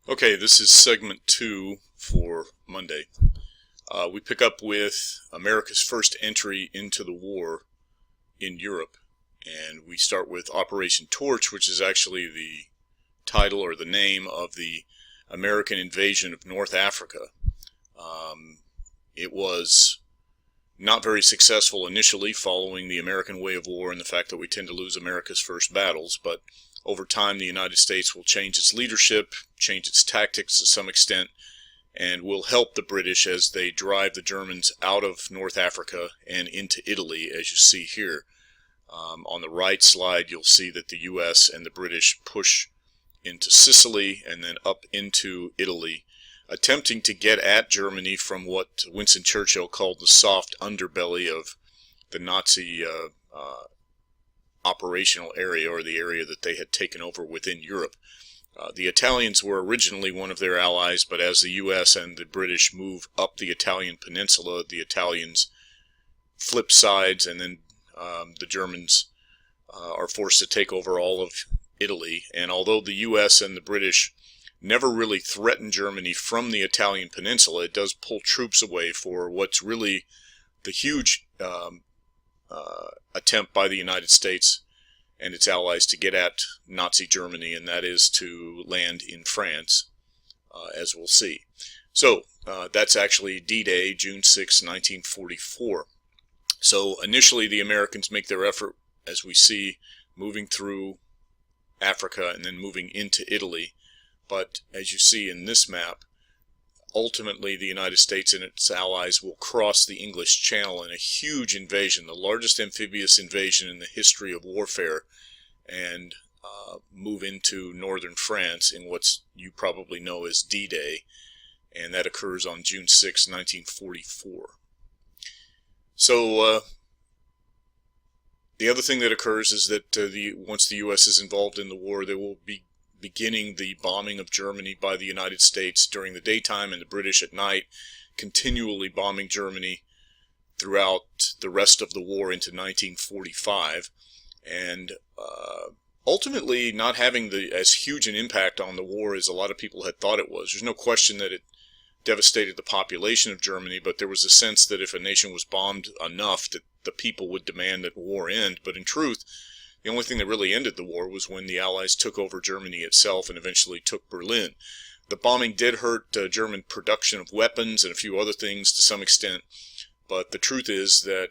Okay, this is segment 2 for Monday. We pick up with America's first entry into the war in Europe, and we start with Operation Torch, which is actually the title or the name of the American invasion of North Africa. It was not very successful initially, following the American way of war and the fact that we tend to lose America's first battles, but over time the United States will change its leadership, change its tactics to some extent, and will help the British as they drive the Germans out of North Africa and into Italy, as you see here. On the right slide you'll see that the US and the British push into Sicily and then up into Italy, attempting to get at Germany from what Winston Churchill called the soft underbelly of the Nazi operational area, or the area that they had taken over within Europe. The Italians were originally one of their allies, but as the US and the British move up the Italian peninsula, the Italians flip sides, and then the Germans are forced to take over all of Italy. And although the US and the British never really threatened Germany from the Italian peninsula, it does pull troops away for what's really the huge attempt by the United States and its allies to get at Nazi Germany, and that is to land in France, as we'll see. So that's actually D-Day, June 6, 1944. So initially the Americans make their effort, as we see, moving through Africa and then moving into Italy. But as you see in this map, ultimately the United States and its allies will cross the English Channel in a huge invasion, the largest amphibious invasion in the history of warfare, and move into northern France in what you probably know as D-Day, and that occurs on June 6, 1944. So the other thing that occurs is that once the U.S. is involved in the war, they will be beginning the bombing of Germany by the United States during the daytime, and the British at night, continually bombing Germany throughout the rest of the war into 1945, and ultimately not having as huge an impact on the war as a lot of people had thought it was. There's no question that it devastated the population of Germany, but there was a sense that if a nation was bombed enough that the people would demand that war end. But in truth, the only thing that really ended the war was when the Allies took over Germany itself and eventually took Berlin. The bombing did hurt German production of weapons and a few other things to some extent, but the truth is that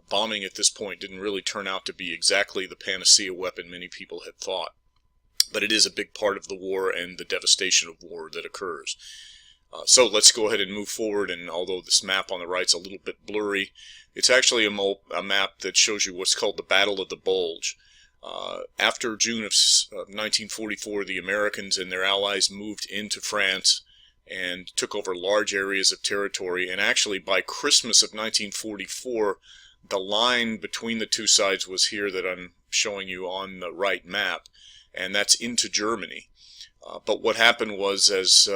bombing at this point didn't really turn out to be exactly the panacea weapon many people had thought. But it is a big part of the war and the devastation of war that occurs. So let's go ahead and move forward, and although this map on the right is a little bit blurry, it's actually a map that shows you what's called the Battle of the Bulge. After June of 1944, the Americans and their allies moved into France and took over large areas of territory, and actually by Christmas of 1944, the line between the two sides was here that I'm showing you on the right map, and that's into Germany. But what happened was, as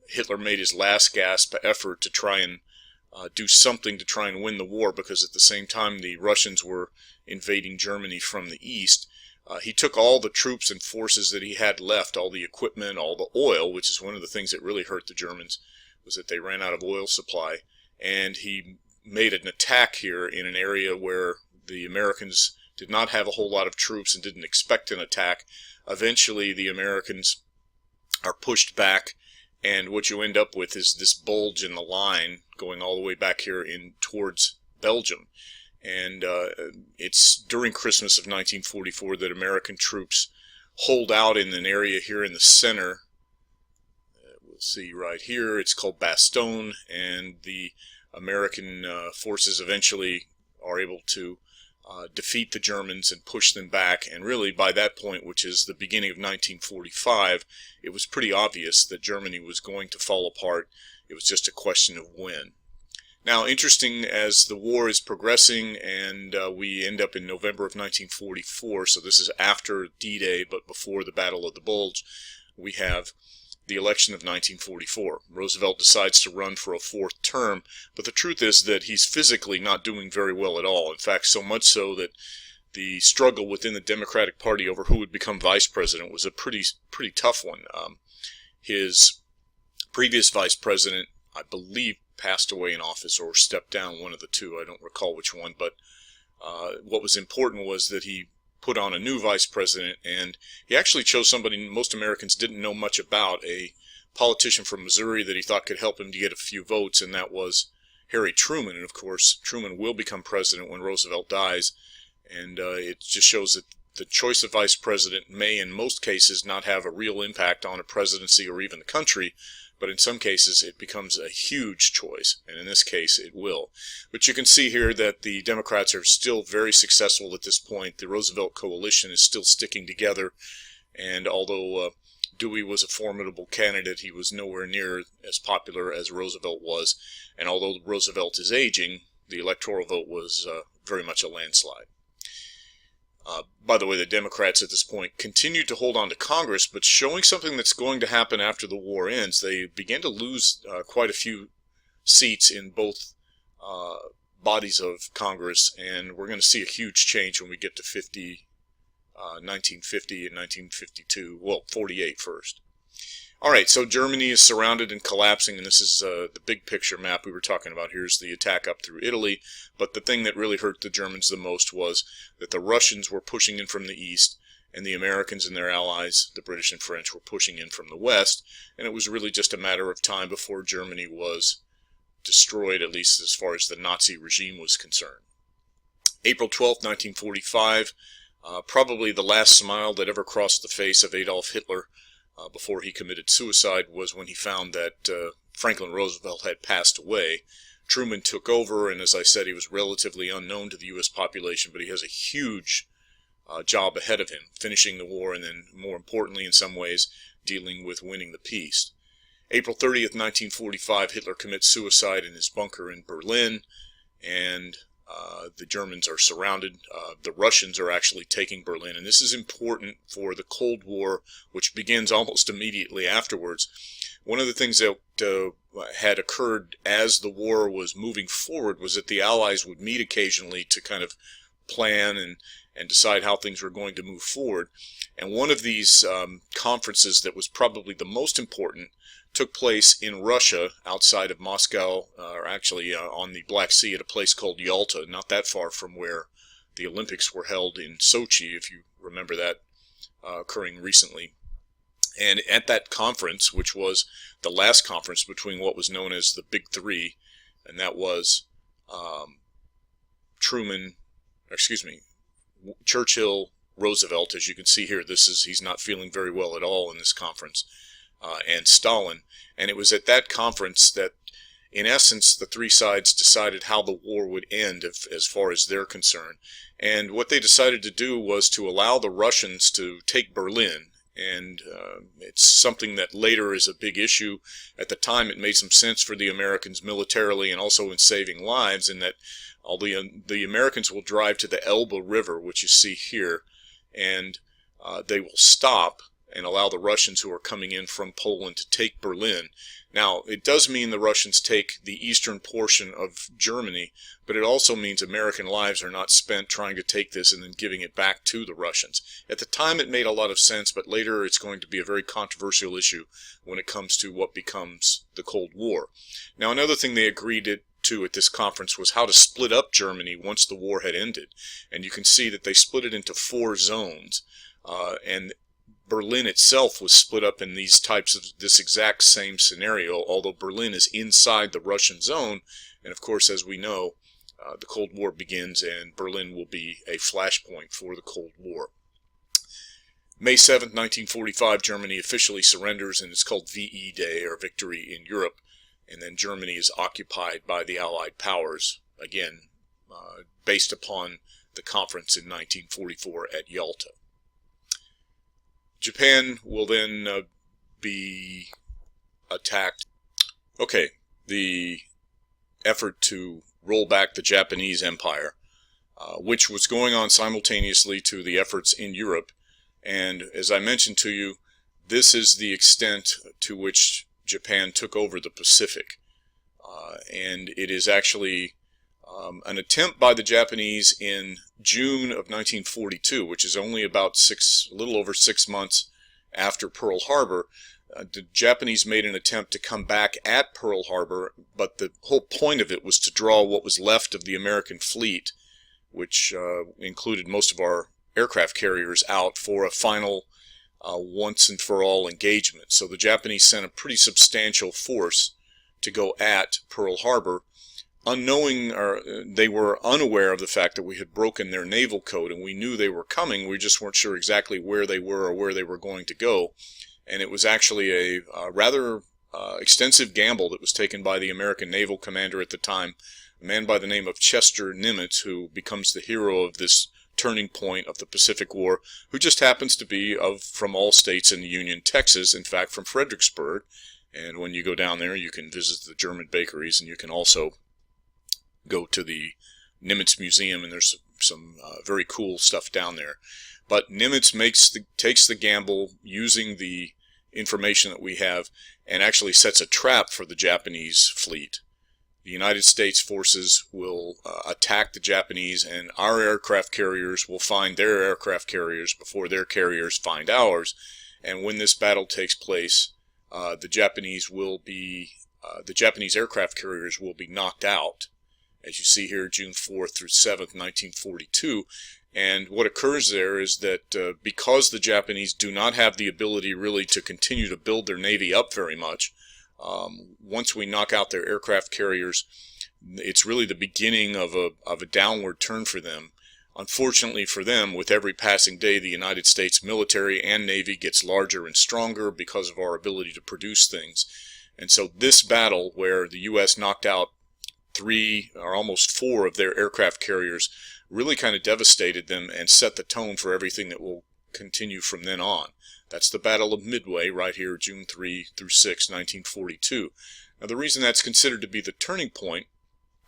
Hitler made his last gasp effort to try and do something to try and win the war, because at the same time the Russians were invading Germany from the east, he took all the troops and forces that he had left, all the equipment, all the oil, which is one of the things that really hurt the Germans, was that they ran out of oil supply, and he made an attack here in an area where the Americans did not have a whole lot of troops and didn't expect an attack. Eventually the Americans are pushed back, and what you end up with is this bulge in the line going all the way back here in towards Belgium. And it's during Christmas of 1944 that American troops hold out in an area here in the center. We'll see right here, it's called Bastogne, and the American forces eventually are able to defeat the Germans and push them back. And really by that point, which is the beginning of 1945, it was pretty obvious that Germany was going to fall apart. It was just a question of when. Now, interesting, as the war is progressing and we end up in November of 1944, so this is after D-Day but before the Battle of the Bulge, we have the election of 1944. Roosevelt decides to run for a fourth term, but the truth is that he's physically not doing very well at all. In fact, so much so that the struggle within the Democratic Party over who would become vice president was a pretty tough one. his previous vice president, I believe, passed away in office or stepped down, one of the two. I don't recall which one, but what was important was that he put on a new vice president, and he actually chose somebody most Americans didn't know much about, a politician from Missouri that he thought could help him to get a few votes, and that was Harry Truman. And of course, Truman will become president when Roosevelt dies, and it just shows that the choice of vice president may, in most cases, not have a real impact on a presidency or even the country, but in some cases it becomes a huge choice, and in this case it will. But you can see here that the Democrats are still very successful at this point. The Roosevelt coalition is still sticking together, and although Dewey was a formidable candidate, he was nowhere near as popular as Roosevelt was, and although Roosevelt is aging, the electoral vote was very much a landslide. By the way, the Democrats at this point continued to hold on to Congress, but showing something that's going to happen after the war ends, they began to lose quite a few seats in both bodies of Congress, and we're going to see a huge change when we get to 1950 and 1952, well, 48 first. All right, so Germany is surrounded and collapsing, and this is the big picture map we were talking about. Here's the attack up through Italy, but the thing that really hurt the Germans the most was that the Russians were pushing in from the east, and the Americans and their allies, the British and French, were pushing in from the west, and it was really just a matter of time before Germany was destroyed, at least as far as the Nazi regime was concerned. April 12, 1945, probably the last smile that ever crossed the face of Adolf Hitler before he committed suicide was when he found that Franklin Roosevelt had passed away. Truman took over, and as I said, he was relatively unknown to the U.S. population, but he has a huge job ahead of him, finishing the war and then, more importantly in some ways, dealing with winning the peace. April 30th, 1945, Hitler commits suicide in his bunker in Berlin, and the Germans are surrounded. The Russians are actually taking Berlin, and this is important for the Cold War, which begins almost immediately afterwards. One of the things that had occurred as the war was moving forward was that the Allies would meet occasionally to kind of plan and decide how things were going to move forward. And one of these conferences that was probably the most important took place in Russia, outside of Moscow, or actually on the Black Sea at a place called Yalta, not that far from where the Olympics were held in Sochi, if you remember that occurring recently. And at that conference, which was the last conference between what was known as the Big Three, and that was Churchill, Roosevelt, as you can see here, he's not feeling very well at all in this conference, and Stalin. And it was at that conference that, in essence, the three sides decided how the war would end as far as they're concerned. And what they decided to do was to allow the Russians to take Berlin. And it's something that later is a big issue. At the time, it made some sense for the Americans militarily and also in saving lives, in that the Americans will drive to the Elbe River, which you see here, and they will stop and allow the Russians who are coming in from Poland to take Berlin. Now, it does mean the Russians take the eastern portion of Germany, but it also means American lives are not spent trying to take this and then giving it back to the Russians. At the time, it made a lot of sense, but later it's going to be a very controversial issue when it comes to what becomes the Cold War. Now, another thing they agreed to at this conference was how to split up Germany once the war had ended. And you can see that they split it into 4 zones, and Berlin itself was split up in this exact same scenario, although Berlin is inside the Russian zone. And of course, as we know, the Cold War begins, and Berlin will be a flashpoint for the Cold War. May 7th, 1945, Germany officially surrenders, and it's called VE Day, or Victory in Europe. And then Germany is occupied by the Allied powers, again, based upon the conference in 1944 at Yalta. Japan will then be attacked. Okay, the effort to roll back the Japanese Empire, which was going on simultaneously to the efforts in Europe. And as I mentioned to you, this is the extent to which Japan took over the Pacific. And it is actually an attempt by the Japanese in June of 1942, which is only about a little over 6 months after Pearl Harbor. The Japanese made an attempt to come back at Pearl Harbor, but the whole point of it was to draw what was left of the American fleet, which included most of our aircraft carriers, out for a final once and for all engagement. So the Japanese sent a pretty substantial force to go at Pearl Harbor, unknowing, or they were unaware of the fact that we had broken their naval code, and we knew they were coming. We just weren't sure exactly where they were or where they were going to go. And it was actually a rather extensive gamble that was taken by the American naval commander at the time, a man by the name of Chester Nimitz, who becomes the hero of this turning point of the Pacific War, who just happens to be from all states in the Union, Texas, in fact from Fredericksburg. And when you go down there, you can visit the German bakeries, and you can also go to the Nimitz Museum, and there's some very cool stuff down there. But Nimitz takes the gamble using the information that we have, and actually sets a trap for the Japanese fleet. The United States forces will attack the Japanese, and our aircraft carriers will find their aircraft carriers before their carriers find ours. And when this battle takes place, the Japanese aircraft carriers will be knocked out, as you see here, June 4th through 7th, 1942. And what occurs there is that because the Japanese do not have the ability really to continue to build their navy up very much, once we knock out their aircraft carriers, it's really the beginning of a downward turn for them. Unfortunately for them, with every passing day, the United States military and Navy gets larger and stronger because of our ability to produce things. And so this battle, where the U.S. knocked out 3 or almost 4 of their aircraft carriers, really kind of devastated them and set the tone for everything that will continue from then on. That's the Battle of Midway, right here, June 3 through 6, 1942. Now, the reason that's considered to be the turning point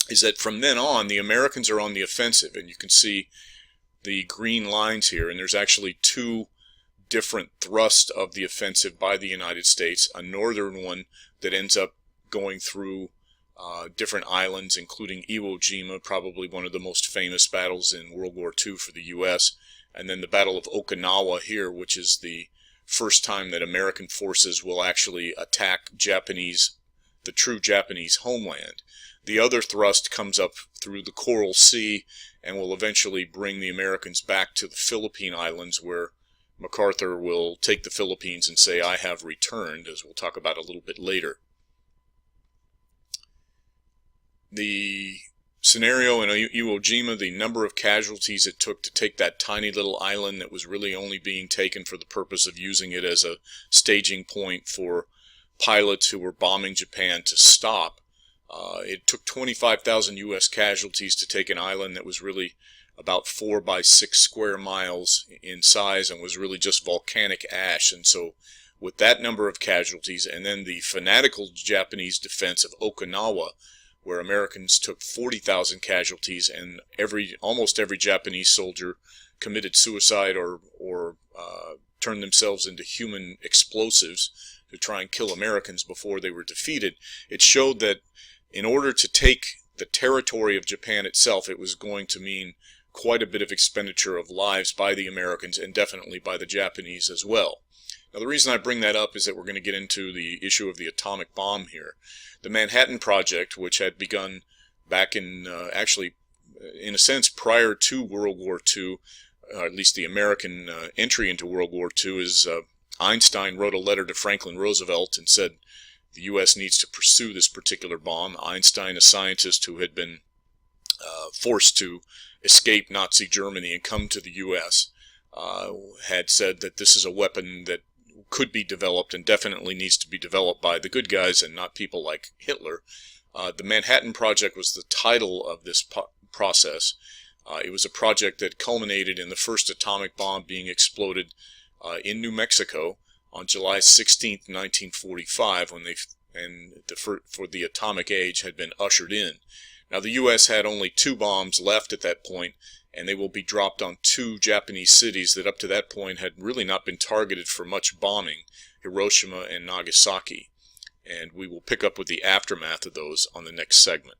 is that from then on, the Americans are on the offensive, and you can see the green lines here, and there's actually 2 different thrusts of the offensive by the United States, a northern one that ends up going through different islands, including Iwo Jima, probably one of the most famous battles in World War II for the U.S., and then the Battle of Okinawa here, which is the first time that American forces will actually attack the true Japanese homeland. The other thrust comes up through the Coral Sea and will eventually bring the Americans back to the Philippine Islands, where MacArthur will take the Philippines and say, "I have returned," as we'll talk about a little bit later. The scenario in Iwo Jima, the number of casualties it took to take that tiny little island that was really only being taken for the purpose of using it as a staging point for pilots who were bombing Japan to stop. It took 25,000 U.S. casualties to take an island that was really about 4 by 6 square miles in size and was really just volcanic ash. And so with that number of casualties, and then the fanatical Japanese defense of Okinawa, where Americans took 40,000 casualties, and almost every Japanese soldier committed suicide or turned themselves into human explosives to try and kill Americans before they were defeated. It showed that in order to take the territory of Japan itself, it was going to mean quite a bit of expenditure of lives by the Americans, and definitely by the Japanese as well. Now, the reason I bring that up is that we're going to get into the issue of the atomic bomb here. The Manhattan Project, which had begun back in, actually, in a sense, prior to World War II, at least the American entry into World War II, is Einstein wrote a letter to Franklin Roosevelt and said the U.S. needs to pursue this particular bomb. Einstein, a scientist who had been forced to escape Nazi Germany and come to the U.S., had said that this is a weapon that could be developed and definitely needs to be developed by the good guys and not people like Hitler. The Manhattan Project was the title of this process. It was a project that culminated in the first atomic bomb being exploded in New Mexico on July 16th, 1945, when for the atomic age had been ushered in. Now, the U.S. had only 2 bombs left at that point, and they will be dropped on 2 Japanese cities that up to that point had really not been targeted for much bombing, Hiroshima and Nagasaki. And we will pick up with the aftermath of those on the next segment.